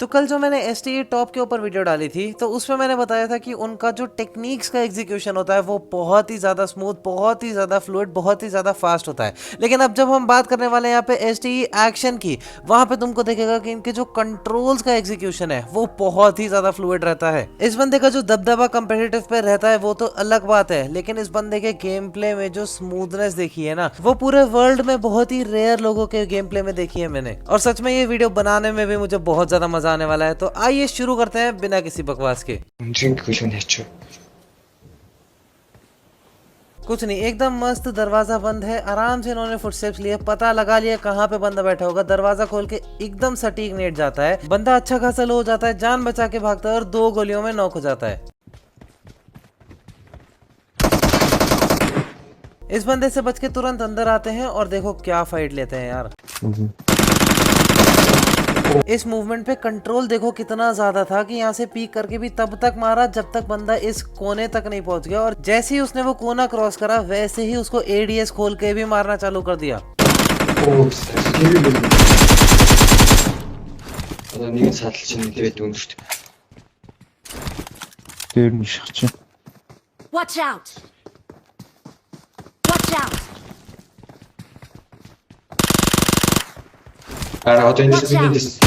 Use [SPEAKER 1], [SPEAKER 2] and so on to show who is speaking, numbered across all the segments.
[SPEAKER 1] तो कल जो मैंने STE टॉप के ऊपर वीडियो डाली थी तो उसमें मैंने बताया था कि उनका जो टेक्निक्स का एग्जीक्यूशन होता है वो बहुत ही ज़्यादा स्मूथ, बहुत ही ज़्यादा फ्लूइड, बहुत ही ज़्यादा फास्ट होता है। लेकिन अब जब हम बात करने वाले हैं यहाँ पे STE एक्शन की, वहाँ पे तुमको देखेगा कि इनके जो कंट्रोल्स का एग्जीक्यूशन है वो बहुत ही ज़्यादा फ्लूइड रहता है। इस बंदे का जो दबदबा कंपेटिटिव पे रहता है वो तो अलग बात है, लेकिन इस बंदे के गेम प्ले में जो स्मूथनेस देखी है ना, वो पूरे वर्ल्ड में बहुत ही रेयर लोगों के गेम प्ले में देखी है मैंने। और सच में ये वीडियो बनाने में भी मुझे बहुत ज्यादा मजा आने वाला है। तो आइए शुरू करते हैं बिना किसी बकवास के। कुछ नहीं, एकदम मस्त, दरवाजा बंद है, आराम से इन्होंने फुटस्टेप्स लिए, पता लगा लिया कहाँ पे बंदा बैठा होगा, दरवाजा खोल के एकदम सटीक नेट जाता है, बंदा अच्छा खासा लो हो जाता है, जान बचा के भागता है और 2 गोलियों में नॉक हो जाता है। इस बंदे से बच के तुरंत अंदर आते हैं और देखो क्या फाइट लेते हैं यार। इस मूवमेंट पे कंट्रोल देखो कितना ज्यादा था कि यहाँ से पीक करके भी तब तक मारा जब तक बंदा इस कोने तक नहीं पहुंच गया, और जैसे ही उसने वो कोना क्रॉस करा वैसे ही उसको ADS खोल के भी मारना चालू कर दिया।
[SPEAKER 2] Watch out! Watch out! Watch out!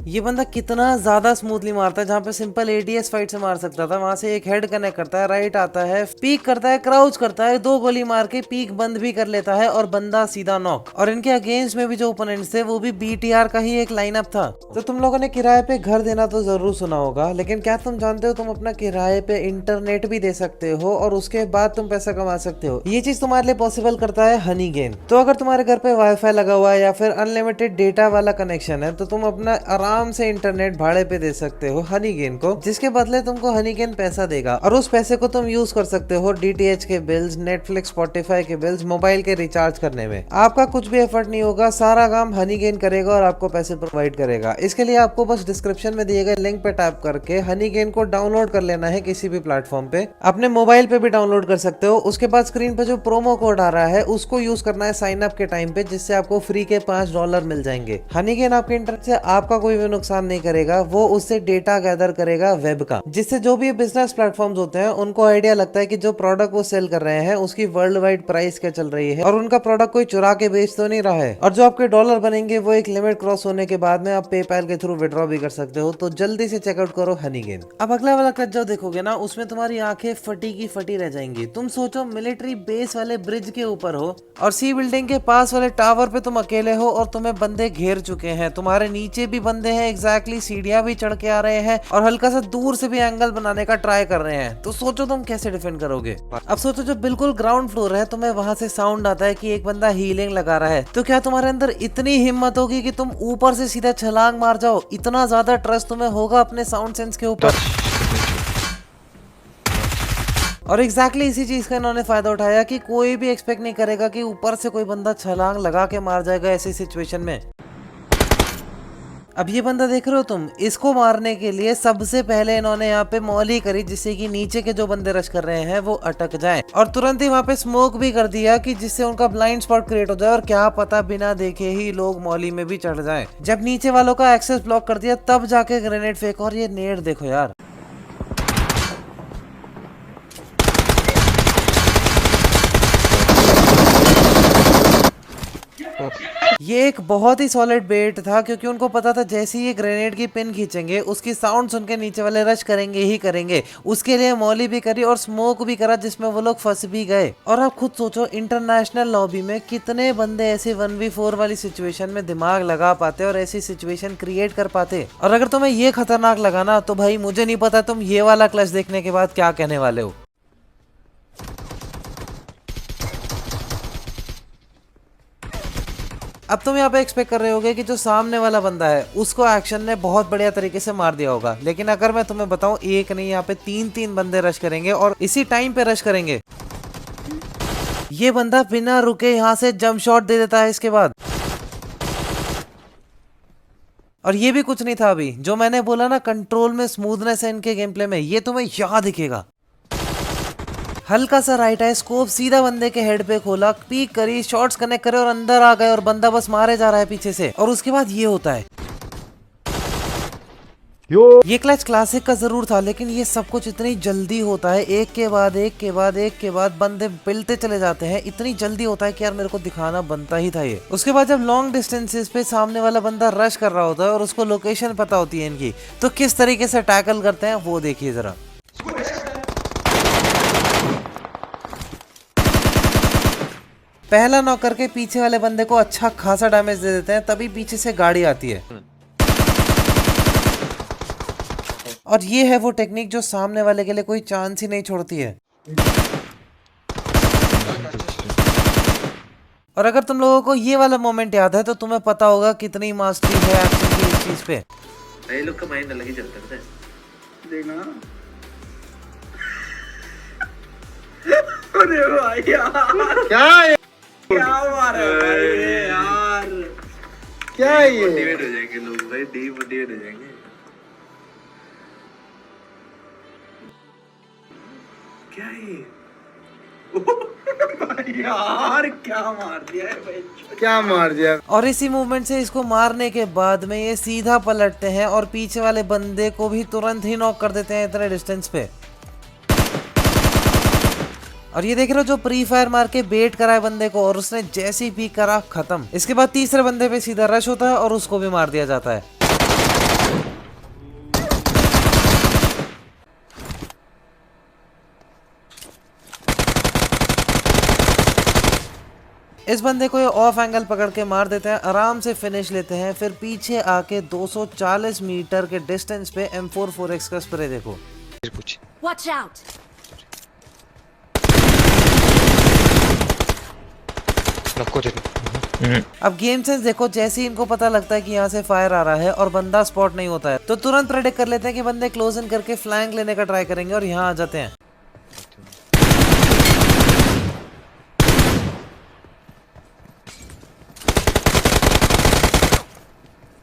[SPEAKER 1] ये बंदा कितना ज्यादा स्मूथली मारता है, जहाँ पे सिंपल ADS फाइट से मार सकता था वहां से एक हेड कनेक्ट करता है, राइट आता है, पीक करता है, क्राउच करता है, 2 गोली मार के पीक बंद भी कर लेता है और बंदा सीधा नॉक। और इनके अगेंस्ट में भी जो ओपोनेंट्स थे वो भी BTR का ही एक लाइनअप था। तो तुम लोगों ने किराए पे घर देना तो जरूर सुना होगा, लेकिन क्या तुम जानते हो तुम अपना किराए पे इंटरनेट भी दे सकते हो और उसके बाद तुम पैसा कमा सकते हो। ये चीज तुम्हारे लिए पॉसिबल करता है हनी गेन। तो अगर तुम्हारे घर पे वाईफाई लगा हुआ है या फिर अनलिमिटेड डेटा वाला कनेक्शन है तो तुम अपना आराम से इंटरनेट भाड़े पे दे सकते हो हनी गेन को, जिसके बदले तुमको हनी गेन पैसा देगा और उस पैसे को तुम यूज कर सकते हो DTH के बिल्स, नेटफ्लिक्स, स्पॉटिफाई के बिल्स, मोबाइल के रिचार्ज करने में। आपका कुछ भी एफर्ट नहीं होगा, सारा काम हनी गेन करेगा और आपको पैसे प्रोवाइड करेगा। इसके लिए आपको बस डिस्क्रिप्शन में दिए गए लिंक पे टैप करके हनी गेन को डाउनलोड कर लेना है किसी भी प्लेटफॉर्म पे। अपने मोबाइल पे भी डाउनलोड कर सकते हो। उसके बाद स्क्रीन पे जो प्रोमो कोड आ रहा है उसको यूज करना है साइन अप के टाइम पे, जिससे आपको फ्री के $5 मिल जाएंगे। हनी गेन आपके इंटरनेट से आपका कोई भी नुकसान नहीं करेगा, वो उससे डेटा गैदर करेगा वेब का, जिससे जो भी बिजनेस प्लेटफॉर्म्स होते हैं उनको आइडिया लगता है कि जो प्रोडक्ट वो सेल कर रहे हैं उसकी वर्ल्ड वाइड प्राइस क्या चल रही है और उनका प्रोडक्ट कोई चुरा के बेच तो नहीं रहा है। और जो आपके डॉलर बनेंगे वो एक लिमिट क्रॉस होने के बाद में आप पेपैल के थ्रू विड्रॉ भी कर सकते हो। तो जल्दी से चेकआउट करो हनी गेन। अब अगला वाला क्लच जो देखोगे ना, उसमें तुम्हारी आंखें फटी की फटी रह जाएंगी। तुम सोचो मिलिट्री बेस वाले ब्रिज के ऊपर हो और सी बिल्डिंग के पास वाले टावर पे तुम अकेले हो और तुम्हें बंदे घेर चुके हैं, तुम्हारे नीचे भी बंदे हैं, एग्जैक्टली सीढ़ियां भी चढ़ के आ रहे हैं और हल्का सा दूर से भी एंगल बनाने का ट्राई कर रहे हैं। तो सोचो तुम कैसे डिफेंड करोगे। अब सोचो जो बिल्कुल ग्राउंड फ्लोर है, तुम्हें वहां से साउंड आता है कि एक बंदा हीलिंग लगा रहा है, तो क्या तुम्हारे अंदर इतनी हिम्मत होगी कि तुम ऊपर से सीधा छलांग मार जाओ? इतना ज्यादा ट्रस्ट तुम्हें होगा अपने साउंड सेंस के ऊपर। और एग्जैक्टली इसी चीज का इन्होंने फायदा उठाया कि कोई भी एक्सपेक्ट नहीं करेगा कि ऊपर से कोई बंदा छलांग लगा के मार जाएगा ऐसी सिचुएशन में। अब ये बंदा देख रहे हो तुम, इसको मारने के लिए सबसे पहले इन्होंने यहाँ पे मॉली करी, जिससे कि नीचे के जो बंदे रश कर रहे हैं वो अटक जाएं, और तुरंत ही वहाँ पे स्मोक भी कर दिया कि जिससे उनका ब्लाइंड स्पॉट क्रिएट हो जाए और क्या पता बिना देखे ही लोग मॉली में भी चढ़ जाएं। जब नीचे वालों का एक्सेस ब्लॉक कर दिया तब जाके ग्रेनेड फेंक, और ये नेट देखो यार। ये एक बहुत ही सॉलिड बेट था, क्योंकि उनको पता था जैसे ही ये ग्रेनेड की पिन खींचेंगे उसकी साउंड सुन के नीचे वाले रश करेंगे ही करेंगे। उसके लिए मॉली भी करी और स्मोक भी करा, जिसमें वो लोग फंस भी गए। और आप खुद सोचो इंटरनेशनल लॉबी में कितने बंदे ऐसे 1v4 वाली सिचुएशन में दिमाग लगा पाते और ऐसी सिचुएशन क्रिएट कर पाते। और अगर तुम्हें ये खतरनाक लगा ना, तो भाई मुझे नहीं पता तुम ये वाला क्लच देखने के बाद क्या कहने वाले हो। अब तुम यहाँ पे एक्सपेक्ट कर रहे होगे कि जो सामने वाला बंदा है उसको एक्शन ने बहुत बढ़िया तरीके से मार दिया होगा, लेकिन अगर मैं तुम्हें बताऊं, एक नहीं यहाँ पे 3 बंदे रश करेंगे और इसी टाइम पे रश करेंगे। ये बंदा बिना रुके यहाँ से जंप शॉट दे देता है इसके बाद। और ये भी कुछ नहीं था, अभी जो मैंने बोला ना कंट्रोल में स्मूथनेस है इनके गेम प्ले में, ये तुम्हें यहाँ दिखेगा। हल्का सा राइट है, स्कोप सीधा बंदे के हेड पे खोला, पीक करी, शॉट्स कनेक्ट करे और अंदर आ गए और बंदा बस मारे जा रहा है पीछे से। और उसके बाद ये होता है। ये क्लच क्लासिक का जरूर था, लेकिन ये सब कुछ इतनी जल्दी होता है, एक के बाद एक के बाद एक के बाद बंदे मिलते चले जाते हैं, इतनी जल्दी होता है कि यार मेरे को दिखाना बनता ही था ये। उसके बाद जब लॉन्ग डिस्टेंसेस पे सामने वाला बंदा रश कर रहा होता है और उसको लोकेशन पता होती है इनकी, तो किस तरीके से टैकल करते हैं वो देखिए जरा। पहला नॉक करके पीछे वाले बंदे को अच्छा खासा डैमेज दे देते हैं, तभी पीछे से गाड़ी आती है। और ये है वो टेक्निक जो सामने वाले के लिए कोई चांस ही नहीं छोड़ती है। और अगर तुम लोगों को ये वाला मोमेंट याद है तो तुम्हें पता होगा कितनी मास्टरी है एक्शन की इस चीज पे।
[SPEAKER 3] ये लोग का माइंड अलग ही चलता है देखना। अरे भाई यार क्या मारा भाई यार, क्या ये मोटिवेट हो जाएंगे लोग भाई, डीमोटिवेट हो जाएंगे। क्या ये यार क्या मार दिया है भाई, क्या मार दिया।
[SPEAKER 1] और इसी मूवमेंट से इसको मारने के बाद में ये सीधा पलटते हैं और पीछे वाले बंदे को भी तुरंत ही नॉक कर देते हैं इतने डिस्टेंस पे। और ये देख रहे हो जो प्री फायर मार के बेट करा है बंदे को, और उसने जैसे ही पीक करा खत्म। इसके बाद तीसरे बंदे पे सीधा रश होता है और उसको भी मार दिया जाता है। इस बंदे को ये ऑफ एंगल पकड़ के मार देते हैं, आराम से फिनिश लेते हैं। फिर पीछे आके 240 मीटर के डिस्टेंस पे M4 4X का स्प्रे देखो।
[SPEAKER 2] Watch out!
[SPEAKER 1] अब गेम सेंस देखो, जैसे ही इनको पता लगता है कि यहाँ से फायर आ रहा है और बंदा स्पॉट नहीं होता है, तो तुरंत प्रेडिक्ट कर लेते हैं कि बंदे क्लोज इन करके फ्लैंक लेने का ट्राई करेंगे और यहाँ आ जाते हैं।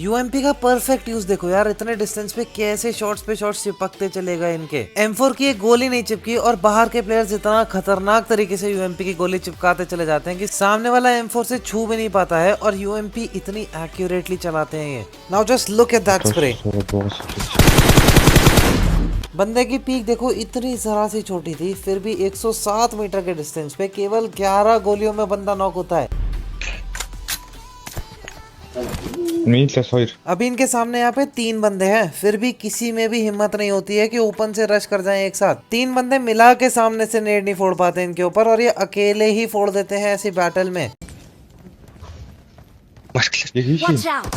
[SPEAKER 1] यूएमपी का परफेक्ट यूज देखो यार, इतने डिस्टेंस पे कैसे शॉट्स पे शॉट्स चिपकते चलेगा इनके। M4 की एक गोली नहीं चिपकी और बाहर के प्लेयर्स इतना खतरनाक तरीके से यूएमपी की गोली चिपकाते चले जाते हैं कि सामने वाला M4 से छू भी नहीं पाता है, और यूएमपी इतनी एक्यूरेटली चलाते हैं ये। Now just look at that spray. बंदे की पीक देखो, इतनी जरा सी छोटी थी, फिर भी 107 मीटर के डिस्टेंस पे केवल 11 गोलियों में बंदा नॉक होता है। अभी इनके सामने यहाँ पे 3 बंदे हैं, फिर भी किसी में भी हिम्मत नहीं होती है कि ओपन से रश कर जाएं एक साथ। 3 बंदे मिला के सामने से नेड नहीं फोड़ पाते इनके ऊपर, और ये अकेले ही फोड़ देते हैं ऐसी बैटल में।
[SPEAKER 2] Watch out!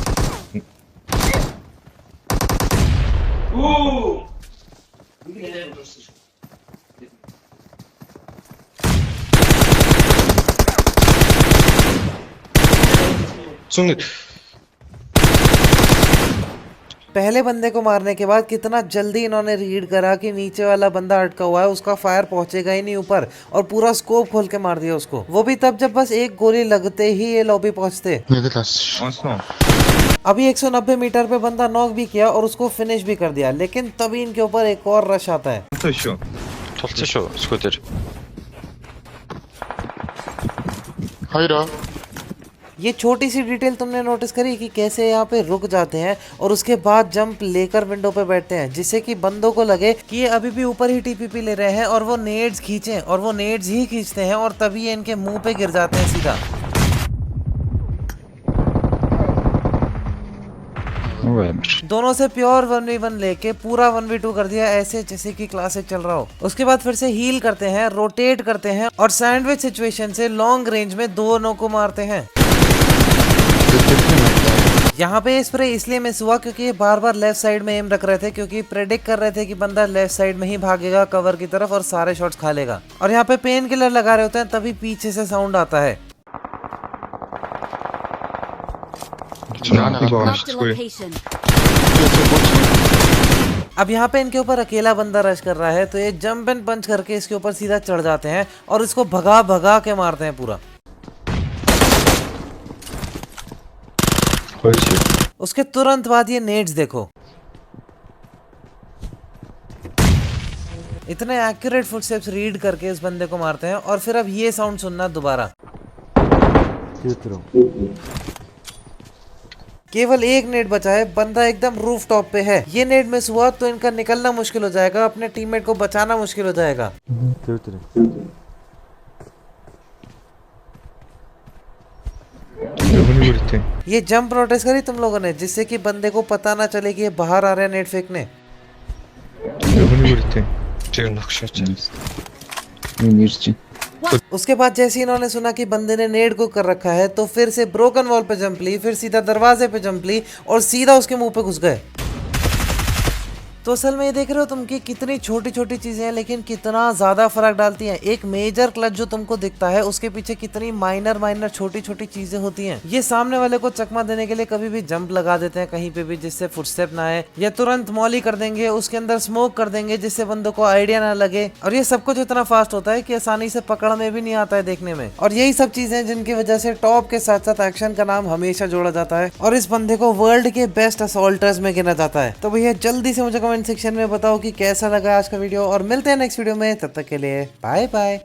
[SPEAKER 1] पहले बंदे को मारने के बाद कितना जल्दी इन्होंने रीड करा कि नीचे वाला बंदा अटका हुआ है, उसका फायर पहुंचेगा ही नहीं ऊपर, और पूरा स्कोप खोल के मार दिया उसको। वो भी तब जब बस एक गोली लगते ही ये लॉबी पहुंचते। अभी 190 मीटर पे बंदा नॉक भी किया और उसको फिनिश भी कर दिया, लेकिन तभी इनके ऊपर एक और रश आता है। ये छोटी सी डिटेल तुमने नोटिस करी कि कैसे यहाँ पे रुक जाते हैं और उसके बाद जंप लेकर विंडो पे बैठते हैं, जिससे कि बंदों को लगे कि ये अभी भी ऊपर ही टीपीपी ले रहे हैं और वो नेड्स खींचें, और वो नेड्स ही खींचते हैं और तभी ये इनके मुंह पे गिर जाते हैं सीधा। दोनों से प्योर 1v1 लेके पूरा 1v2 कर दिया, ऐसे जैसे कि क्लासिक चल रहा हो। उसके बाद फिर से हील करते हैं, रोटेट करते हैं और सैंडविच सिचुएशन से लॉन्ग रेंज में दोनों को मारते हैं। यहाँ पे स्प्रे इसलिए मिस हुआ क्योंकि ये बार बार लेफ्ट साइड में एम रख रहे थे, क्योंकि प्रेडिक्ट कर रहे थे कि बंदा लेफ्ट साइड में ही भागेगा कवर की तरफ और सारे शॉट्स खा लेगा। और यहाँ पे पेन किलर लगा रहे होते हैं, तभी पीछे से साउंड आता है।
[SPEAKER 2] Marked a location.
[SPEAKER 1] अब यहाँ पे इनके ऊपर अकेला बंदा रश कर रहा है, तो ये जंप एंड पंच करके इसके ऊपर सीधा चढ़ जाते हैं और इसको भगा भगा के मारते हैं पूरा। उसके तुरंत बाद ये नेड्स देखो, इतने एक्यूरेट फुटस्टेप्स रीड करके इस बंदे को मारते हैं। और फिर अब ये साउंड सुनना दोबारा। केवल एक नेट बचा है, बंदा एकदम रूफ टॉप पे है। ये नेट मिस हुआ तो इनका निकलना मुश्किल हो जाएगा, अपने टीममेट को बचाना मुश्किल हो जाएगा। ये जंप नोटिस करी तुम लोगों ने, जिससे कि बंदे को पता ना चले कि ये बाहर आ रहा है नेट फेंकने। उसके बाद जैसे इन्होंने सुना कि बंदे ने नेट को कर रखा है तो फिर से ब्रोकन वॉल पे जंप ली, फिर सीधा दरवाजे पे जंप ली और सीधा उसके मुंह पे घुस गए। तो असल में ये देख रहे हो तुम कि कितनी छोटी छोटी चीजें हैं लेकिन कितना ज्यादा फर्क डालती हैं। एक मेजर क्लच जो तुमको दिखता है उसके पीछे कितनी माइनर छोटी छोटी चीजें होती हैं। ये सामने वाले को चकमा देने के लिए कभी भी जंप लगा देते हैं कहीं पे भी, जिससे फुटस्टेप ना आए, या तुरंत मॉली कर देंगे, उसके अंदर स्मोक कर देंगे जिससे बंदों को आइडिया ना लगे। और ये सब कुछ इतना फास्ट होता है कि आसानी से पकड़ में भी नहीं आता है देखने में। और यही सब चीजें जिनकी वजह से टॉप के साथ साथ एक्शन का नाम हमेशा जोड़ा जाता है और इस बंदे को वर्ल्ड के बेस्ट असॉल्टर्स में गिना जाता है। तो भैया जल्दी से मुझे कमेंट सेक्शन में बताओ कि कैसा लगा आज का वीडियो, और मिलते हैं नेक्स्ट वीडियो में। तब तक के लिए बाय बाय।